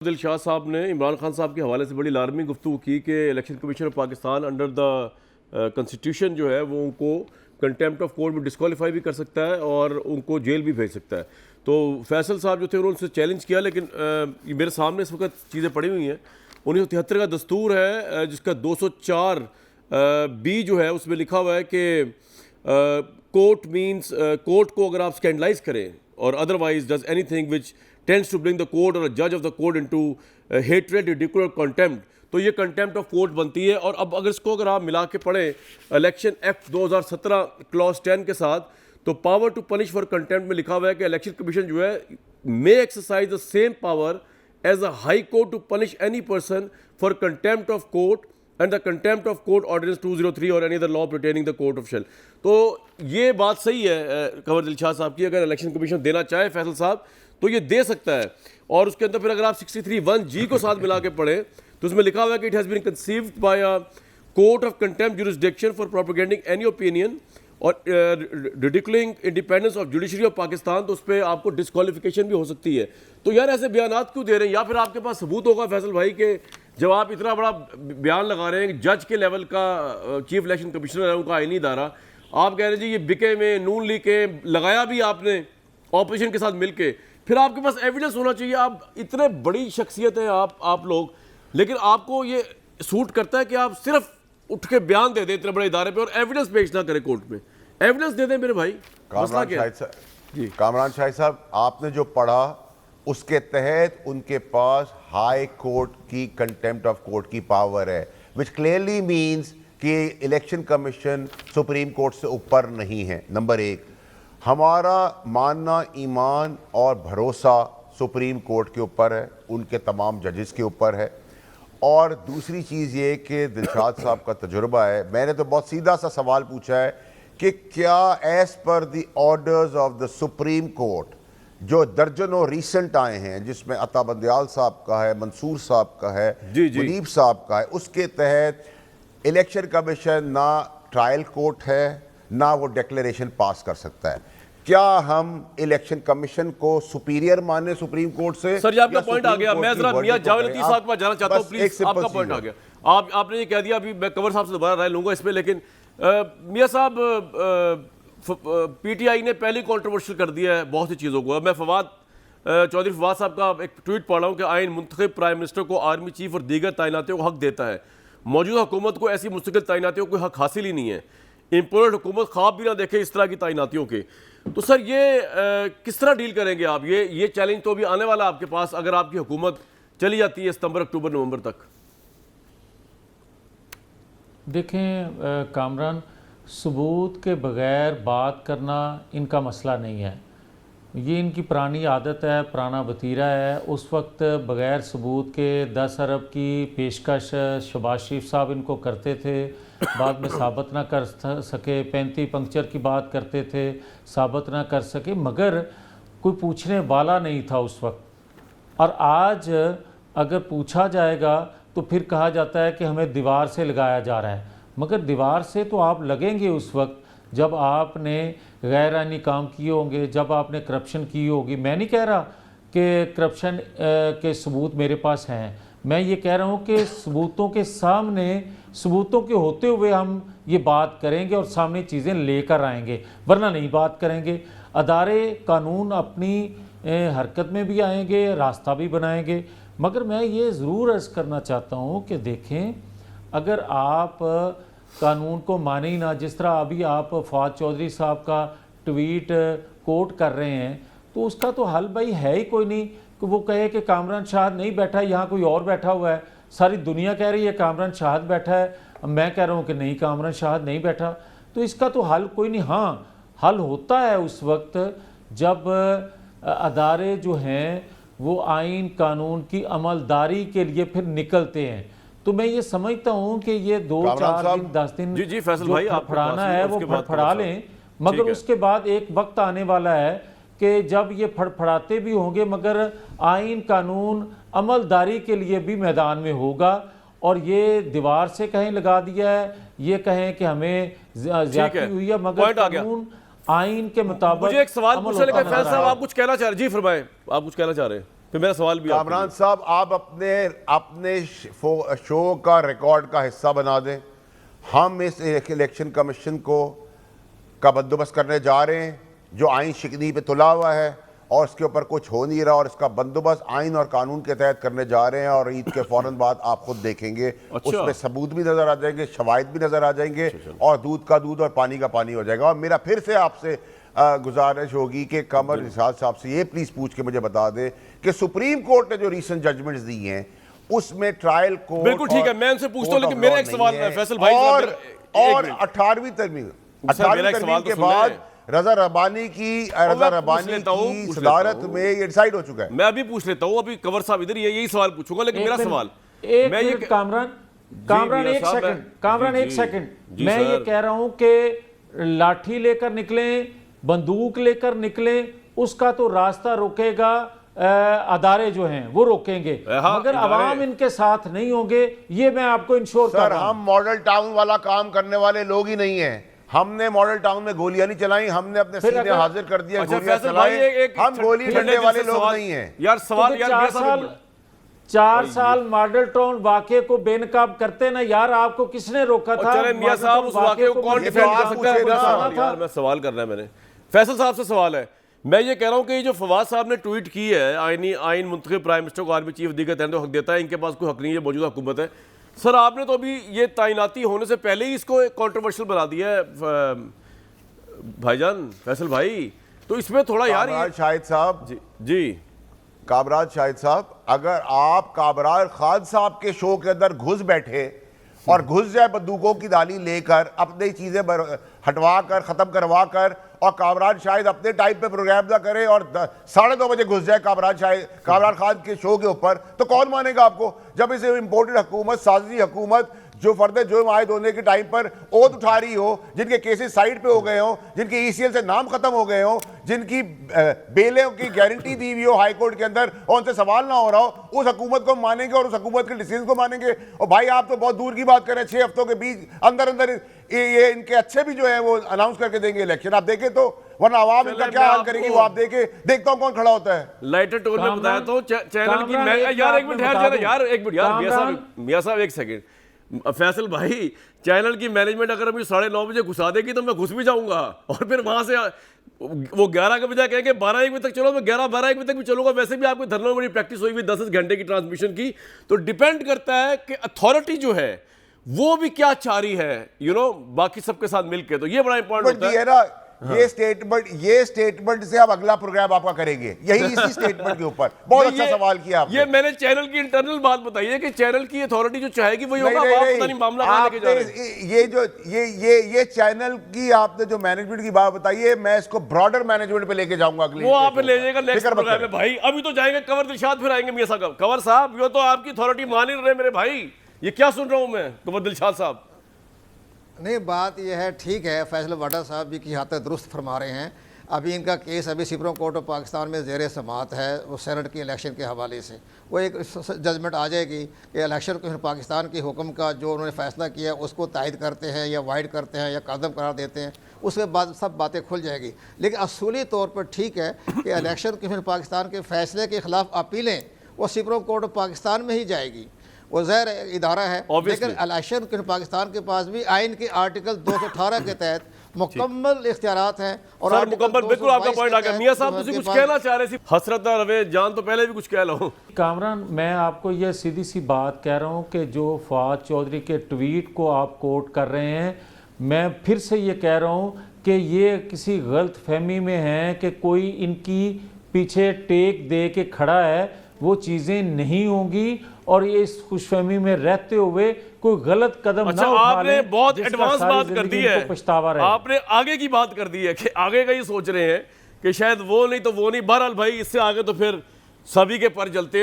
दिलशाद साहब ने इमरान खान साहब के हवाले से बड़ी अलार्मिंग गुफ्तगू की कि election commission of Pakistan under the constitution जो है वो उनको कंटेम्प्ट ऑफ कोर्ट में डिस्क्वालीफाई भी कर सकता है और उनको जेल भी भेज सकता है। तो फैसल साहब जो थे उन्होंने उनसे चैलेंज किया, लेकिन ये मेरे सामने इस वक्त चीज़ें पड़ी हुई हैं। 1973 का दस्तूर है जिसका 204 बी जो है उसमें लिखा हुआ है कि कोर्ट मीन्स कोर्ट को अगर आप स्कैंडलाइज करें और otherwise does anything which tends to bring the court और जज of the court into hatred, ridicule, contempt, तो ये कंटेम्प्ट ऑफ कोर्ट बनती है। और अब अगर आप मिला के पढ़ें इलेक्शन एक्ट 2017 क्लॉज 10 के साथ, तो power to punish for contempt में लिखा हुआ है कि इलेक्शन कमीशन जो है may exercise the same power as a high court to punish any person for contempt of court and the contempt of court ordinance 203 और any other law pertaining the court of शेल। तो ये बात सही है कंवर दिलशाद साहब की, अगर इलेक्शन कमीशन देना चाहे फैसल साहब तो ये दे सकता है। और उसके अंदर फिर अगर आप 63(1)G को साथ मिला के पढ़ें तो उसमें लिखा हुआ है कि it has been conceived by a court of contempt jurisdiction for propagating any opinion और ridiculing independence of judiciary of Pakistan, तो उस पर आपको डिस्क्वालिफिकेशन भी हो सकती है। तो यार ऐसे बयानात क्यों दे रहे हैं? या फिर आपके पास सबूत होगा फैसल भाई के जब आप इतना बड़ा बयान लगा रहे हैं, जज के लेवल का चीफ इलेक्शन कमिश्नर है, उनका आईनी इदारा, आप कह रहे हैं जी ये बिके में नून ली के लगाया भी आपने ऑपोजिशन के साथ मिलके, फिर आपके पास एविडेंस होना चाहिए। आप इतने बड़ी शख्सियत हैं आप लोग, लेकिन आपको ये सूट करता है कि आप सिर्फ उठ के बयान दे दें इतने बड़े इदारे पे और एविडेंस पेश ना करें कोर्ट में। एविडेंस दे दें मेरे भाई। कामरान शाहिद साहब, आपने जो पढ़ा उसके तहत उनके पास हाई कोर्ट की कंटेम्प्ट ऑफ कोर्ट की पावर है, विच क्लियरली मीन्स कि इलेक्शन कमीशन सुप्रीम कोर्ट से ऊपर नहीं है। नंबर एक, हमारा मानना, ईमान और भरोसा सुप्रीम कोर्ट के ऊपर है, उनके तमाम जजेस के ऊपर है। और दूसरी चीज़ ये कि दिलशाद साहब का तजुर्बा है। मैंने तो बहुत सीधा सा सवाल पूछा है कि क्या as per the orders of the Supreme Court जो दर्जनों रिसेंट आए हैं, जिसमें अता बंदयाल साहब का है, मंसूर साहब का है, मुनीब साहब का है, उसके तहत इलेक्शन कमीशन ना ट्रायल कोर्ट है ना वो डिक्लेरेशन पास कर सकता है। क्या हम इलेक्शन कमीशन को सुपीरियर माने सुप्रीम कोर्ट से? सर, ये आपका पॉइंट आ गया। मैं जरा मियां जावेद लतीफ साहब के पास जाना चाहता हूं, प्लीज। आपका पॉइंट आ गया। आपने ये कह दिया, अभी मैं कंवर साहब से दोबारा राय लूंगा इस पे, लेकिन मियां साहब, पीटीआई ने पहली कंट्रोवर्शियल कर दिया है बहुत सी चीज़ों को। मैं चौधरी फवाद साहब का एक ट्वीट पढ़ रहा हूँ कि आइन मुंतखब प्राइम मिनिस्टर को आर्मी चीफ और दीगर तैनातियों को हक देता है। मौजूदा हुकूमत को ऐसी मुस्तकिल तैनातियों को हक हासिल ही नहीं है। इम्पोर्टेड हुकूमत ख्वाब भी ना देखे इस तरह की तैनातियों के। तो सर ये किस तरह डील करेंगे आप? ये चैलेंज तो अभी आने वाला आपके पास, अगर आपकी हुकूमत चली जाती है सितंबर, अक्टूबर, नवंबर तक। देखें कामरान, सबूत के बगैर बात करना इनका मसला नहीं है, ये इनकी पुरानी आदत है, पुराना वतीरा है। उस वक्त बग़ैर सबूत के 10 अरब की पेशकश शहबाज शरीफ साहब इनको करते थे, बाद में साबित ना कर सके। 35 पंक्चर की बात करते थे, साबित ना कर सके, मगर कोई पूछने वाला नहीं था उस वक्त। और आज अगर पूछा जाएगा तो फिर कहा जाता है कि हमें दीवार से लगाया जा रहा है। मगर दीवार से तो आप लगेंगे उस वक्त जब आपने गैर आईनी काम किए होंगे, जब आपने करप्शन की होगी। मैं नहीं कह रहा कि करप्शन के सबूत मेरे पास हैं, मैं ये कह रहा हूँ कि सबूतों के सामने, सबूतों के होते हुए हम ये बात करेंगे और सामने चीज़ें लेकर आएंगे, वरना नहीं बात करेंगे। अदारे कानून अपनी हरकत में भी आएंगे, रास्ता भी बनाएंगे। मगर मैं ये ज़रूर अर्ज़ करना चाहता हूँ कि देखें, अगर आप कानून को माने ही ना, जिस तरह अभी आप फवाद चौधरी साहब का ट्वीट कोट कर रहे हैं, तो उसका तो हल भाई है ही कोई नहीं कि वो कहे कि कामरान शाहिद नहीं बैठा, यहाँ कोई और बैठा हुआ है। सारी दुनिया कह रही है कामरान शाहिद बैठा है, मैं कह रहा हूँ कि नहीं, कामरान शाहिद नहीं बैठा। तो इसका तो हल कोई नहीं। हाँ, हल होता है उस वक्त जब अदारे जो हैं वो आइन कानून की अमलदारी के लिए फिर निकलते हैं। तो मैं ये समझता हूँ कि ये 2-4 दिन 10 दिन जी फैसल भाई, आप फड़फड़ाना है वो फड़फड़ा लें, मगर उसके बाद एक वक्त आने वाला है कि जब ये फड़फड़ाते भी होंगे मगर आइन कानून अमलदारी के लिए भी मैदान में होगा। और ये दीवार से कहीं लगा दिया है, ये कहें कि हमें ज्यादती हुई है, मगर कानून आइन के मुताबिक। मुझे एक सवाल पूछने लगा फैसल साहब, आप कुछ कहना चाह रहे? जी फरमाएं, आप कुछ कहना चाह रहे हैं। फिर मेरा सवाल भी आपके कामरान साहब, आप अपने शो का रिकॉर्ड का हिस्सा बना दें। हम इस इलेक्शन कमीशन का बंदोबस्त करने जा रहे हैं जो आइन शिकनी पे तुला हुआ है और इसके ऊपर कुछ हो नहीं रहा, और इसका बंदोबस्त आइन और कानून के तहत करने जा रहे हैं। और ईद के फौरन बाद आप खुद देखेंगे, उसमें सबूत भी नजर आ जाएंगे, शवाहिद भी नजर आ जाएंगे, और दूध का दूध और पानी का पानी हो जाएगा। और मेरा फिर से आपसे गुजारिश होगी कि कमर निसार साहब से ये प्लीज पूछ के मुझे बता दें कि सुप्रीम कोर्ट ने जो रीसेंट जजमेंट्स दी हैं उसमें ट्रायल कोर्ट, बिल्कुल ठीक है, मैं उनसे पूछता हूं, लेकिन मेरा एक सवाल है फैसल भाई, और 18वीं तरमीम के बाद रजा रबानी की सदारत में ये डिसाइड हो चुका है। मैं अभी पूछ लेता हूं, अभी कंवर साहब इधर यही सवाल पूछूंगा, लेकिन मेरा सवाल मैं ये कामरान एक सेकंड मैं ये कह रहा हूं कि लाठी लेकर निकलें, बंदूक लेकर निकलें, उसका तो रास्ता रोकेगा अदारे जो हैं वो रोकेंगे, मगर अवाम इनके साथ नहीं होंगे, ये मैं आपको इंश्योर कर रहा हूं। हम मॉडल टाउन वाला काम करने वाले लोग ही नहीं हैं। हमने मॉडल टाउन में गोलियां नहीं चलाई, हमने अपने सीधे हाजिर कर दिया, गोलियां चलाई। हम गोली डंडे वाले लोग नहीं हैं यार। सवाल यार 4 साल मॉडल टाउन वाकये को बेनकाब करते ना यार, आपको किसने रोका था? चले मियां साहब, उस वाकये को कौन डिफेंड कर सकता है? यार मैं सवाल करना है, मैंने फैसल साहब से सवाल है। मैं ये कह रहा हूं कि ये जो फवाद साहब ने ट्वीट की है, आइन मुंतखब प्राइम मिनिस्टर को आर्मी चीफ दीगर तहत हक देता है, इनके पास कोई हक नहीं है, मौजूदा हुकूमत है। सर आपने तो अभी ये तैनाती होने से पहले ही इसको कंट्रोवर्शियल बना दिया है भाईजान फैसल भाई, तो इसमें थोड़ा यार शाहिद साहब जी काबराज शाहिद साहब, अगर आप काबराज खान साहब के शो के अंदर घुस बैठे और घुस जाए बंदूकों की दाली लेकर, अपनी चीजें हटवा कर खत्म करवा कर, और काबराज शाहिद अपने टाइम पे प्रोग्राम ना करे और 2:30 बजे घुस जाए काबराज खान के शो के ऊपर, तो कौन मानेगा आपको? जब इसे इम्पोर्टेड हुकूमत, साजिशी हुकूमत जो फर्द जुर्म आयद होने के टाइम पर ओथ उठा रही हो, जिनके केसेस साइड पे हो गए हो, जिनके ECL से नाम खत्म हो गए हो, जिनकी बेलों की गारंटी दी हुई हो हाई कोर्ट के अंदर और उनसे सवाल ना हो रहा हो, उस हुकूमत को मानेंगे और उस हुकूमत के डिसीजन को मानेंगे? और भाई आप तो बहुत दूर की बात करें, 6 हफ्तों के बीच अंदर ये इनके अच्छे भी जो है वो अनाउंस करके देंगे इलेक्शन, आप देखें तो, वरना आवाम इनका क्या हाल करेगी वो आप देखता हूं कौन खड़ा होता है। लाइटर टोन में बताया तो चैनल की मैं यार एक मिनट यार मियां साहब एक सेकंड, फैसल भाई चैनल की मैनेजमेंट अगर अभी 9:30 बजे घुसा देगी तो मैं घुस भी जाऊंगा, और फिर वहां से वो 11 के बजाय कहेंगे 12-1 बजे तक चलो, मैं 11-12-1 बजे तक भी चलूंगा। वैसे भी आपको धरनों में बड़ी प्रैक्टिस हुई हुई 10 घंटे की ट्रांसमिशन की, तो डिपेंड करता है कि अथॉरिटी जो है वो भी क्या चाह रही है, बाकी सबके साथ मिलके, तो ये बड़ा इंपॉर्टेंट होता है ना। ये स्टेटमेंट से आप अगला प्रोग्राम आपका करेंगे, यही इसी स्टेटमेंट के ऊपर। बहुत अच्छा सवाल किया आपने। ये मैंने चैनल की इंटरनल बात बताई है कि चैनल की अथॉरिटी जो चाहेगी वही होगा। आप पता नहीं मामला कहां लेके जा रहे हैं। ये चैनल की आपने जो मैनेजमेंट की बात बताई है, मैं इसको ब्रॉडर मैनेजमेंट पे लेके जाऊंगा अगले, वो आप ले जाएगा नेक्स्ट प्रोग्राम में भाई। अभी तो जाएंगे कंवर दिलशाद, फिर आएंगे मियां साहब। कंवर साहब ये तो आपकी अथॉरिटी मान ही रहे मेरे भाई, ये क्या सुन रहा हूं मैं कंवर दिलशाद साहब? नहीं, बात यह है, ठीक है, फैसल वाडा साहब भी की हद तक दुरुस्त फरमा रहे हैं। अभी इनका केस अभी सुप्रीम कोर्ट ऑफ पाकिस्तान में ज़ेर समाअत है, वो सेनेट की इलेक्शन के हवाले से वो एक जजमेंट आ जाएगी कि इलेक्शन कमीशन पाकिस्तान के हुक्म का जो उन्होंने फैसला किया उसको तायद करते हैं या वाइड करते हैं या कदम करार देते हैं, उसके बाद सब बातें खुल जाएगी। लेकिन असूली तौर पर ठीक है कि इलेक्शन कमीशन पाकिस्तान के फैसले के ख़िलाफ़ अपीलें वो सुप्रीम कोर्ट ऑफ पाकिस्तान में ही जाएगी, वो ज़ैर इदारा है। लेकिन इलेक्शन कमीशन पाकिस्तान के पास भी आइन के आर्टिकल 218 के तहत मुकम्मल इख्तियारात हैं। और सर मुकम्मल, बिल्कुल आपका पॉइंट आ गया। मियां साहब तुझे कुछ कहना चाह रहे थे? हसरत रवे जान तो पहले भी कुछ कह लो। कामरान, मैं आपको ये सीधी सी बात कह रहा हूँ कि जो फवाद चौधरी के ट्वीट को आप कोट कर रहे हैं, मैं फिर से ये कह रहा हूँ कि ये किसी गलत फहमी में है कि कोई इनकी पीछे टेक दे के खड़ा है, वो चीज़ें नहीं होंगी। और ये इस खुशफहमी में रहते हुए कोई गलत कदम ना उठा आपने लें, बहुत एडवांस बात कर दी है, पछतावा रहे। आपने आगे की बात कर दी है कि आगे का ये सोच रहे हैं कि शायद वो नहीं तो वो नहीं। बहरहाल भाई इससे आगे तो फिर सभी के पर जलते